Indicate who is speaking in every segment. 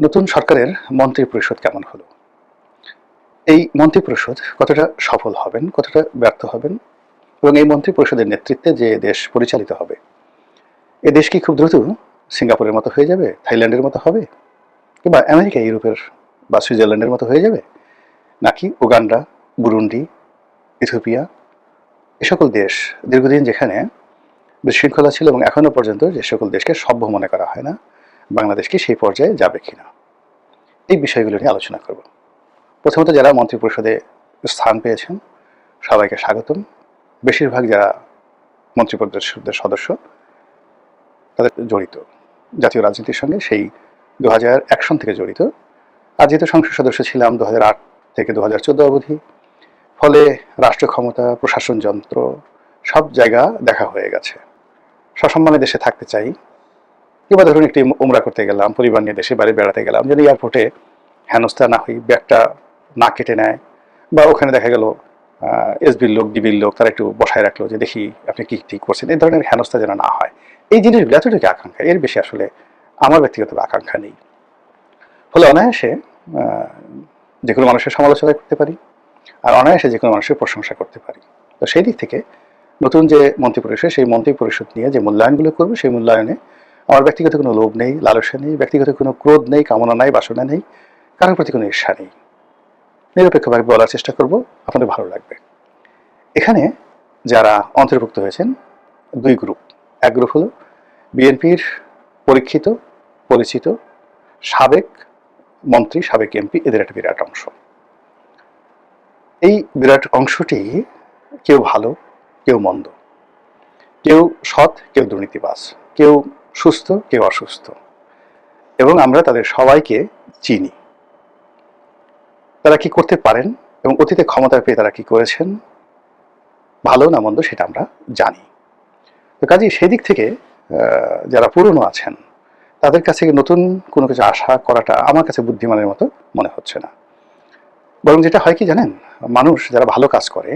Speaker 1: নতুন সরকারের মন্ত্রিপরিষদ কেমন হলো? এই মন্ত্রিপরিষদ কতটা সফল হবেন, কতটা ব্যর্থ হবেন এবং এই মন্ত্রিপরিষদের নেতৃত্বে যে দেশ পরিচালিত হবে, এ দেশ কি খুব দ্রুত সিঙ্গাপুরের মতো হয়ে যাবে, থাইল্যান্ডের মতো হবে, কিংবা আমেরিকা, ইউরোপের বা সুইজারল্যান্ডের মতো হয়ে যাবে, নাকি উগান্ডা, বুরুন্ডি, ইথিওপিয়া এ সকল দেশ দীর্ঘদিন যেখানে বিশৃঙ্খলা ছিল এবং এখনো পর্যন্ত যে সকল দেশকে সভ্য মনে করা হয় না, বাংলাদেশ কি সেই পর্যায়ে যাবে কিনা, এই বিষয়গুলো নিয়ে আলোচনা করব। প্রথমত যারা মন্ত্রিপরিষদে স্থান পেয়েছেন সবাইকে স্বাগতম। বেশিরভাগ যারা মন্ত্রিপরিষদের সদস্য তাদের জড়িত জাতীয় রাজনীতির সঙ্গে সেই 2001 সন থেকে জড়িত। আর যেহেতু সংসদ সদস্য ছিলাম 2008 থেকে 2014 অবধি, ফলে রাষ্ট্র ক্ষমতা, প্রশাসন যন্ত্র সব জায়গা দেখা হয়ে গেছে। সসম্মানে দেশে থাকতে চাই, কিংবা ধরুন একটি উমরা করতে গেলাম, পরিবার নিয়ে দেশে বাড়ি বেড়াতে গেলাম, যেন এয়ারপোর্টে হেনস্থা না হই, ব্যাগটা না কেটে নেয়, বা ওখানে দেখা গেল এসবির লোক, ডিবির লোক তারা একটু বসায় রাখলো যে দেখি আপনি কি ঠিক করছেন, এই ধরনের হেনস্থা যেন না হয়। এই জিনিসগুলো এতটুকু আকাঙ্ক্ষা, এর বেশি আসলে আমার ব্যক্তিগত আকাঙ্ক্ষা নেই। ফলে অনায়াসে যে কোনো মানুষের সমালোচনা করতে পারি, আর অনায়াসে যে কোনো মানুষের প্রশংসা করতে পারি। তো সেই দিক থেকে নতুন যে মন্ত্রিপরিষদ, সেই মন্ত্রিপরিষদ নিয়ে যে মূল্যায়নগুলো করবো, সেই মূল্যায়নে আমার ব্যক্তিগত কোনো লোভ নেই, লালসা নেই, ব্যক্তিগত কোনো ক্রোধ নেই, কামনা নাই, বাসনা নেই, কারোর প্রতি কোনো ঈর্ষা নেই। নিরপেক্ষভাবে বলার চেষ্টা করব, আপনাদের ভালো লাগবে। এখানে যারা অন্তর্ভুক্ত হয়েছেন দুই গ্রুপ। এক গ্রুপ হলো বিএনপির পরীক্ষিত, পরিচিত সাবেক মন্ত্রী, সাবেক এমপি, এদের একটা বিরাট অংশ। এই বিরাট অংশটি কেউ ভালো, কেউ মন্দ, কেউ সৎ, কেউ দুর্নীতিবাজ, কেউ সুস্থ, কেউ অসুস্থ, এবং আমরা তাদের সবাইকে চিনি। তারা কি করতে পারেন এবং অতীতে ক্ষমতা পেয়ে তারা কি করেছেন, ভালো না মন্দ, সেটা আমরা জানি। তো কাজেই সেদিক থেকে যারা পুরনো আছেন তাদের কাছে নতুন কোনো কিছু আশা করাটা আমার কাছে বুদ্ধিমানের মতো মনে হচ্ছে না। বরং যেটা হয় কি জানেন, মানুষ যারা ভালো কাজ করে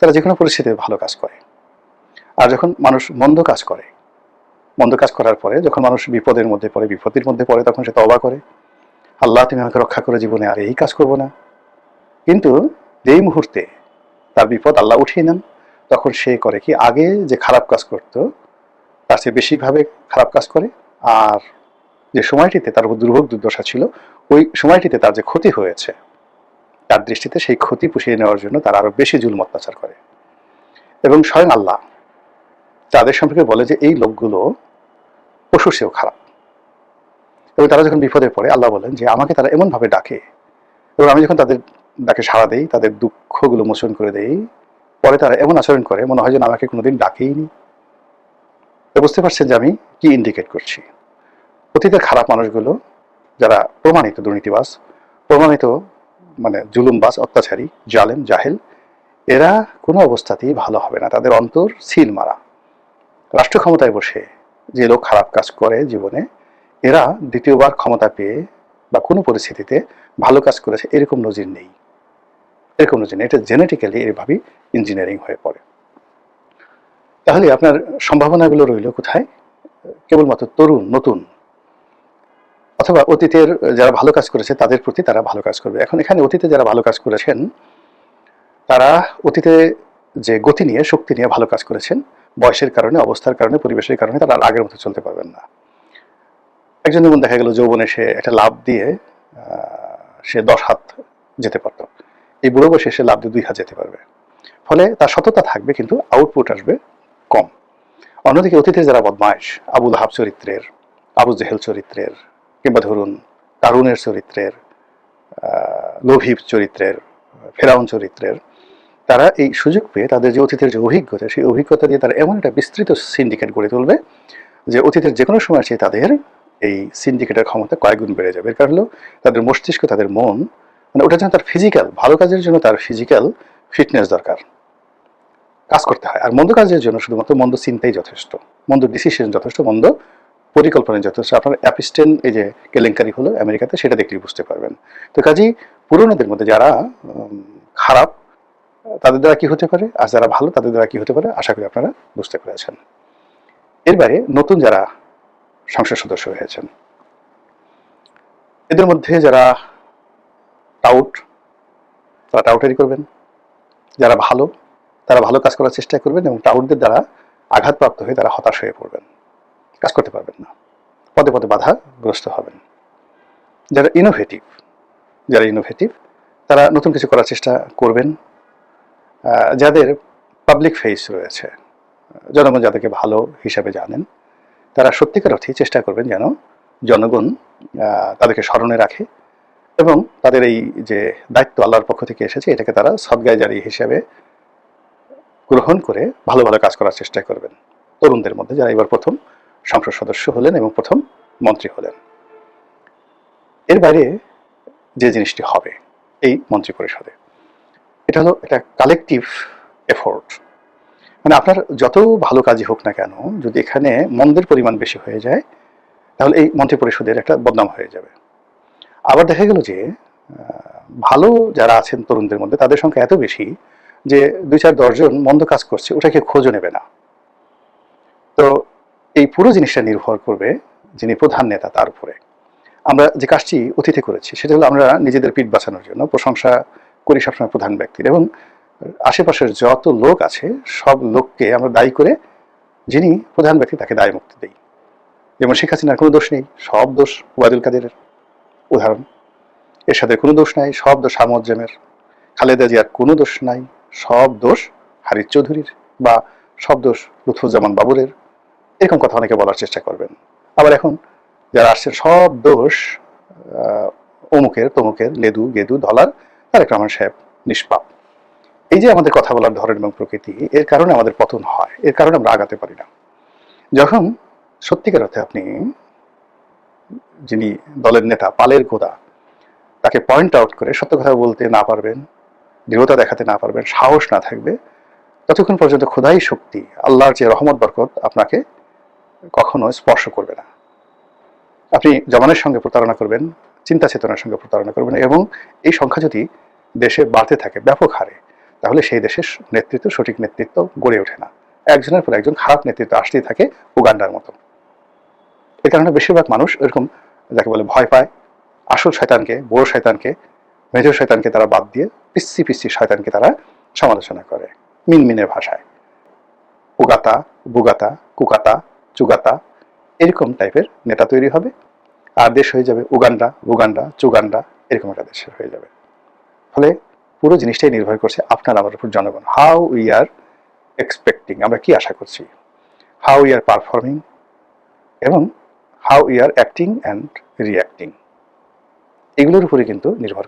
Speaker 1: তারা যে কোনো পরিস্থিতিতে ভালো কাজ করে, আর যখন মানুষ মন্দ কাজ করে, মন্দ কাজ করার পরে যখন মানুষ বিপদের মধ্যে পড়ে, বিপত্তির মধ্যে পড়ে, তখন সে তওবা করে, আল্লাহ তুমি আমাকে রক্ষা করে জীবনে আর এই কাজ করবো না। কিন্তু যেই মুহূর্তে তার বিপদ আল্লাহ উঠিয়ে নেন, তখন সে করে কি, আগে যে খারাপ কাজ করত তার চেয়ে বেশিভাবে খারাপ কাজ করে, আর যে সময়টিতে তার উপর দুর্ভোগ দুর্দশা ছিল, ওই সময়টিতে তার যে ক্ষতি হয়েছে তার দৃষ্টিতে সেই ক্ষতি পুষিয়ে নেওয়ার জন্য তারা আরো বেশি জুলুম অত্যাচার করে। এবং স্বয়ং আল্লাহ তাদের সম্পর্কে বলে যে এই লোকগুলো পশুর চেয়েও খারাপ। এবং তারা যখন বিপদে পড়ে আল্লাহ বলেন যে আমাকে তারা এমনভাবে ডাকে, এবং আমি যখন তাদের ডাকে সাড়া দেই, তাদের দুঃখগুলো মোচন করে দেই, পরে তারা এমন আচরণ করে মনে হয় যেন আমাকে কোনোদিন ডাকেইনি। তো বুঝতে পারছেন যে আমি কি ইন্ডিকেট করছি। অতীতের খারাপ মানুষগুলো যারা প্রমাণিত দুর্নীতিবাজ, প্রমাণিত জুলুমবাজ, অত্যাচারী, জালেম, জাহেল, এরা কোনো অবস্থাতেই ভালো হবে না। তাদের অন্তর সিল মারা। রাষ্ট্র ক্ষমতায় বসে যে লোক খারাপ কাজ করে জীবনে, এরা দ্বিতীয়বার ক্ষমতা পেয়ে বা কোনো পরিস্থিতিতে ভালো কাজ করেছে এরকম নজির নেই। এরকম নজির নেই। এটা জেনেটিক্যালি এভাবেই ইঞ্জিনিয়ারিং হয়ে পড়ে। তাহলে আপনার সম্ভাবনাগুলো রইল কোথায়? কেবলমাত্র তরুণ, নতুন, অথবা অতীতের যারা ভালো কাজ করেছে তাদের প্রতি তারা ভালো কাজ করবে। এখন এখানে অতীতে যারা ভালো কাজ করেছেন তারা অতীতে যে গতি নিয়ে, শক্তি নিয়ে ভালো কাজ করেছেন, বয়সের কারণে, অবস্থার কারণে, পরিবেশের কারণে তারা আগের মতো চলতে পারবেন না। একজন যেমন দেখা গেল যৌবনে সে একটা লাভ দিয়ে সে 10 হাত যেতে পারত, এই বুড়ো বয়সে সে লাভ দিয়ে 2 হাত যেতে পারবে। ফলে তার সততা থাকবে কিন্তু আউটপুট আসবে কম। অন্যদিকে অতীতে যারা বদমাইশ, আবু লাহাব চরিত্রের, আবু জেহেল চরিত্রের, কিংবা ধরুন কারুনের চরিত্রের, লোভী চরিত্রের, ফেরাউন চরিত্রের, তারা এই সুযোগ পেয়ে তাদের যে অতীতের যে অভিজ্ঞতা, সেই অভিজ্ঞতা দিয়ে তারা এমন একটা বিস্তৃত সিন্ডিকেট গড়ে তুলবে যে অতীতের যে কোনো সময় চেয়ে তাদের এই সিন্ডিকেটের ক্ষমতা কয়েকগুণ বেড়ে যাবে। এর কারণ হলো তাদের মস্তিষ্ক, তাদের মন, ওটার জন্য তার ফিজিক্যাল, ভালো কাজের জন্য তার ফিজিক্যাল ফিটনেস দরকার, কাজ করতে হয়। আর মন্দ কাজের জন্য শুধুমাত্র মন্দ চিন্তাই যথেষ্ট, মন্দ ডিসিশন যথেষ্ট, মন্দ পরিকল্পনা যথেষ্ট। আপনার অ্যাপিস্টেন এই যে কেলেঙ্কারি হলো আমেরিকাতে, সেটা দেখলেই বুঝতে পারবেন। তো কাজেই পুরনোদের মধ্যে যারা খারাপ তাদের দ্বারা কি হতে পারে, আর যারা ভালো তাদের দ্বারা কি হতে পারে, আশা করি আপনারা বুঝতে পেরেছেন। এর বাইরে নতুন যারা সংসদ সদস্য হয়েছেন, এদের মধ্যে যারা টাউট, তারা টাউটারি করবেন, যারা ভালো তারা ভালো কাজ করার চেষ্টা করবেন, এবং টাউটদের দ্বারা আঘাতপ্রাপ্ত হয়ে তারা হতাশ হয়ে পড়বেন, কাজ করতে পারবেন না, পদে পদে বাধাগ্রস্ত হবেন। যারা ইনোভেটিভ তারা নতুন কিছু করার চেষ্টা করবেন। যাদের পাবলিক ফেস রয়েছে, জনগণ যাদেরকে ভালো হিসাবে জানেন, তারা সত্যিকার অর্থেই চেষ্টা করবেন যেন জনগণ তাদেরকে স্মরণে রাখে, এবং তাদের এই যে দায়িত্ব আল্লাহর পক্ষ থেকে এসেছে এটাকে তারা সদগায় জারি হিসাবে গ্রহণ করে ভালো ভালো কাজ করার চেষ্টা করবেন। তরুণদের মধ্যে যারা এবার প্রথম সংসদ সদস্য হলেন এবং প্রথম মন্ত্রী হলেন, এর বাইরে যে জিনিসটি হবে এই মন্ত্রী পরিষদে, এটা হলো একটা কালেকটিভ এফোর্ট। মানে আপনার যত ভালো কাজই হোক না কেন, যদি এখানে মন্দের পরিমাণ বেশি হয়ে যায় তাহলে এই মন্ত্রী পরিষদের একটা বদনাম হয়ে যাবে। আবার দেখা গেল যে ভালো যারা আছেন তরুণদের মধ্যে, তাদের সংখ্যা এত বেশি যে 2-4-10 জন মন্দ কাজ করছে, ওটাকে খোঁজও নেবে না। তো এই পুরো জিনিসটা নির্ভর করবে যিনি প্রধান নেতা তার উপরে। আমরা যে কাজটি অতীতে করেছি সেটা হলো আমরা নিজেদের পিঠ বাঁচানোর জন্য প্রশংসা করি সবসময় প্রধান ব্যক্তির, এবং আশেপাশের যত লোক আছে সব লোককে আমরা দায়ী করে যিনি প্রধান ব্যক্তি তাকে দায় মুক্তি দেই। যেমন শেখ হাসিনার কোনো দোষ নেই, সব দোষ ওবায়দুল কাদেরের উদাহরণ। এরশাদের কোনো দোষ নাই, সব দোষ আমজ্জেমের। খালেদা জিয়ার কোনো দোষ নাই, সব দোষ হারিস চৌধুরীর, বা সব দোষ লুৎফুজ্জামান বাবুরের। এরকম কথা অনেকে বলার চেষ্টা করবেন। আবার এখন যারা আসছেন সব দোষ অমুকের তমুকের, লেদু গেদু ধলার, তারেক রহমান সাহেব নিষ্পাপ। এই যে আমাদের কথা বলার ধরন এবং প্রকৃতি, এর কারণে আমাদের পতন হয়, এর কারণে আমরা আগাতে পারি না। যখন সত্যিকার অর্থে আপনি যিনি দলের নেতা, পালের গোদা, তাকে পয়েন্ট আউট করে সত্য কথা বলতে না পারবেন, দৃঢ়তা দেখাতে না পারবেন, সাহস না থাকবে, ততক্ষণ পর্যন্ত খোদাই শক্তি, আল্লাহর যে রহমত বরকত আপনাকে কখনো স্পর্শ করবে না। আপনি জমানের সঙ্গে প্রতারণা করবেন, চিন্তা চেতনার সঙ্গে প্রতারণা করবেন, এবং এই সংখ্যা যদি দেশে বাড়তে থাকে ব্যাপক হারে, তাহলে সেই দেশের নেতৃত্ব, সঠিক নেতৃত্ব গড়ে ওঠে না। একজনের পর একজন খারাপ নেতৃত্ব আসতেই থাকে, উগান্ডার মতো। এ কারণে বেশিরভাগ মানুষ এরকম যাকে বলে ভয় পায়, আসল শয়তানকে, বড় শয়তানকে, মেজর শয়তানকে তারা বাদ দিয়ে পিসি পিসি শয়তানকে তারা সমালোচনা করে মিনমিনের ভাষায়। উগাতা, বুগাতা, কুকাতা, চুগাতা, এরকম টাইপের নেতা তৈরি হবে, আর দেশ হয়ে যাবে উগান্ডা, বুগান্ডা, চুগান্ডা, এরকম একটা দেশ হয়ে যাবে। ফলে পুরো জিনিসটাই নির্ভর করছে আপনার আমার উপর, জনগণ। হাউ উই আর এক্সপেক্টিং, আমরা কি আশা করছি, হাউ উই আর পারফর্মিং, এবং how we are acting and reacting, এগুলোর উপরে কিন্তু নির্ভর